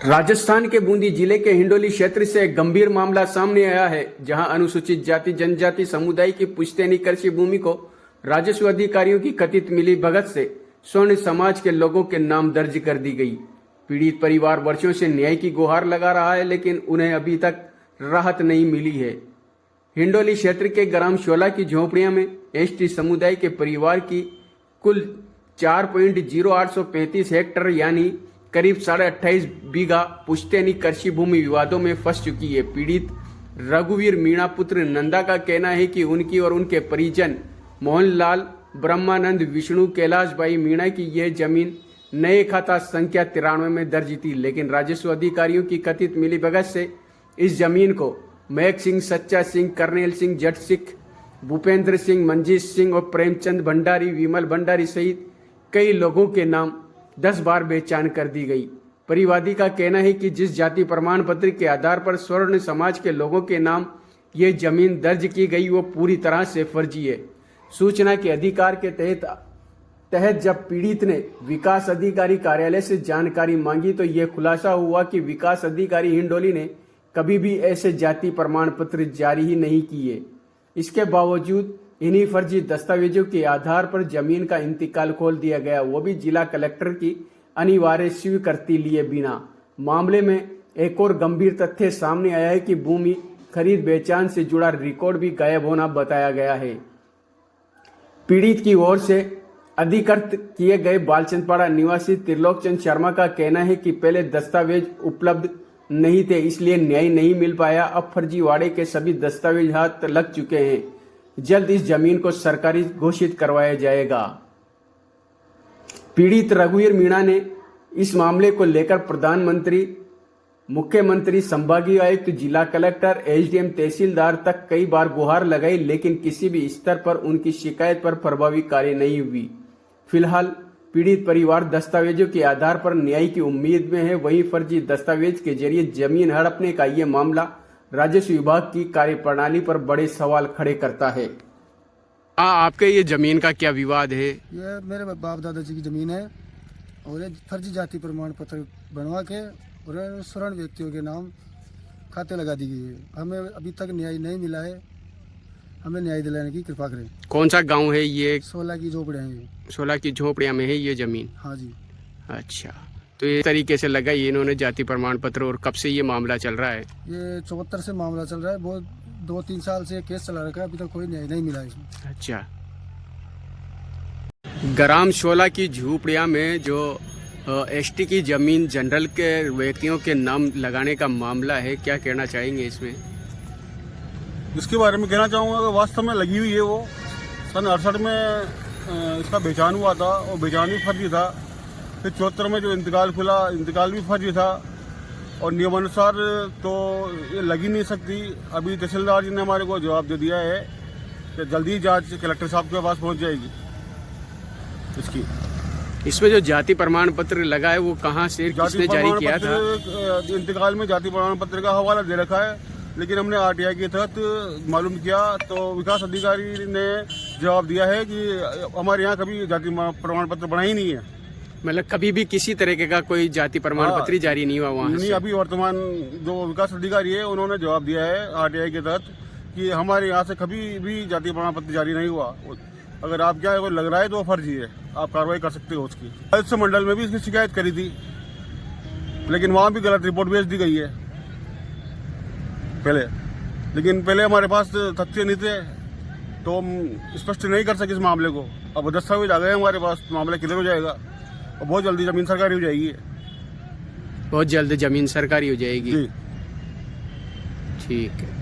राजस्थान के बूंदी जिले के हिंडोली क्षेत्र से एक गंभीर मामला सामने आया है, जहां अनुसूचित जाति जनजाति समुदाय की पुश्तैनी कृषि भूमि को राजस्व अधिकारियों की कथित मिलीभगत से स्वर्ण समाज के लोगों के नाम दर्ज कर दी गई। पीड़ित परिवार वर्षों से न्याय की गुहार लगा रहा है, लेकिन उन्हें अभी तक राहत नहीं मिली है। हिंडोली क्षेत्र के ग्राम शोला की झोपड़ियां में एसटी समुदाय के परिवार की कुल 4.0835 हेक्टेयर यानी करीब 28.5 बीघा पुश्तैनी कृषि भूमि विवादों में फंस चुकी है। पीड़ित रघुवीर मीणा पुत्र नंदा का कहना है कि उनकी और उनके परिजन मोहनलाल, ब्रह्मानंद, विष्णु, कैलाश भाई मीणा की यह जमीन नए खाता संख्या 93 में दर्ज थी, लेकिन राजस्व अधिकारियों की कथित मिलीभगत से इस जमीन को महक सिंह, सच्चा सिंह, करनेल सिंह, जट सिंह, भूपेंद्र सिंह, मंजीत सिंह और प्रेमचंद भंडारी, विमल भंडारी सहित कई लोगों के नाम 10 बार बेचान कर दी गई। परिवादी का कहना है कि जिस जाति प्रमाण पत्र के आधार पर स्वर्ण समाज के लोगों के नाम ये जमीन दर्ज की गई वो पूरी तरह से फर्जी है। सूचना के अधिकार के तहत जब पीड़ित ने विकास अधिकारी कार्यालय से जानकारी मांगी तो ये खुलासा हुआ कि विकास अधिकारी हिंडोली ने कभी भी ऐसे जाति प्रमाण पत्र जारी ही नहीं किए। इसके बावजूद इन्हीं फर्जी दस्तावेजों के आधार पर जमीन का इंतकाल खोल दिया गया, वो भी जिला कलेक्टर की अनिवार्य स्वीकृति लिए बिना। मामले में एक और गंभीर तथ्य सामने आया है कि भूमि खरीद बेचान से जुड़ा रिकॉर्ड भी गायब होना बताया गया है। पीड़ित की ओर से अधिकृत किए गए बालचंदपाड़ा निवासी त्रिलोकचंद शर्मा का कहना है कि पहले दस्तावेज उपलब्ध नहीं थे, इसलिए न्याय नहीं मिल पाया। अब फर्जीवाड़े के सभी दस्तावेज हाथ लग चुके हैं। जल्द इस जमीन को सरकारी घोषित करवाया जाएगा। पीड़ित रघुवीर मीणा ने इस मामले को लेकर प्रधानमंत्री, मुख्यमंत्री, संभागीय आयुक्त, जिला कलेक्टर, एसडीएम, तहसीलदार तक कई बार गुहार लगाई, लेकिन किसी भी स्तर पर उनकी शिकायत पर प्रभावी कार्य नहीं हुई। फिलहाल पीड़ित परिवार दस्तावेजों के आधार पर न्याय की उम्मीद में है। वहीं फर्जी दस्तावेज के जरिए जमीन हड़पने का ये मामला राजस्व विभाग की कार्यप्रणाली पर बड़े सवाल खड़े करता है। आपके ये जमीन का क्या विवाद है? ये मेरे बाप दादाजी की जमीन है और ये फर्जी जाति प्रमाण पत्र बनवा के और स्वर्ण व्यक्तियों के नाम खाते लगा दी गई है। हमें अभी तक न्याय नहीं मिला है, हमें न्याय दिलाने की कृपा करें। कौन सा गांव है ये? शोला की झोपड़ियाँ हैं। शोला की झोपड़ियाँ में है ये जमीन? हाँ जी। अच्छा, तो ये तरीके से लगा ये इन्होंने जाति प्रमाण पत्र। और कब से ये मामला चल रहा है? ये 74 से मामला चल रहा है। बहुत 2-3 साल से केस चला रखा है, अभी तक कोई न्याय नहीं मिला इसमें। अच्छा, ग्राम शोला की झोपड़ियाँ में जो एसटी की जमीन जनरल के व्यक्तियों के नाम लगाने का मामला है, क्या कहना चाहेंगे इसमें? इसके बारे में कहना चाहूँगा कि वास्तव में लगी हुई है। वो सन 68 में इसका बेचान हुआ था और बेचान भी फर्जी था। फिर 74 में जो इंतकाल खुला, इंतकाल भी फर्जी था और नियमानुसार तो ये लगी नहीं सकती। अभी तहसीलदार जी ने हमारे को जवाब दे दिया है कि जल्दी जांच कलेक्टर साहब के पास पहुंच जाएगी इसकी। इसमें जो जाति प्रमाण पत्र लगा है वो कहाँ से, किसने जारी किया था? इंतकाल में जाति प्रमाण पत्र का हवाला दे रखा है, लेकिन हमने आरटीआई के तहत मालूम किया तो विकास अधिकारी ने जवाब दिया है कि हमारे यहाँ कभी जाति प्रमाण पत्र बना ही नहीं है। मतलब कभी भी किसी तरीके का कोई जाति प्रमाण पत्र जारी नहीं हुआ वहाँ नहीं। अभी वर्तमान जो विकास अधिकारी है उन्होंने जवाब दिया है आरटीआई के तहत कि हमारे यहाँ से कभी भी जाति प्रमाण पत्र जारी नहीं हुआ। अगर आप क्या लग रहा है तो फर्जी है, आप कार्रवाई कर सकते हो उसकी। आयुक्त मंडल में भी इसकी शिकायत करी थी, लेकिन वहाँ भी गलत रिपोर्ट भेज दी गई है पहले। लेकिन पहले हमारे पास तथ्य नहीं थे तो हम स्पष्ट नहीं कर सके इस मामले को। अब दस्तावेज आ गए हमारे पास, मामला क्लियर हो जाएगा और बहुत जल्दी जमीन सरकारी हो जाएगी। बहुत जल्द जमीन सरकारी हो जाएगी। जी ठीक है।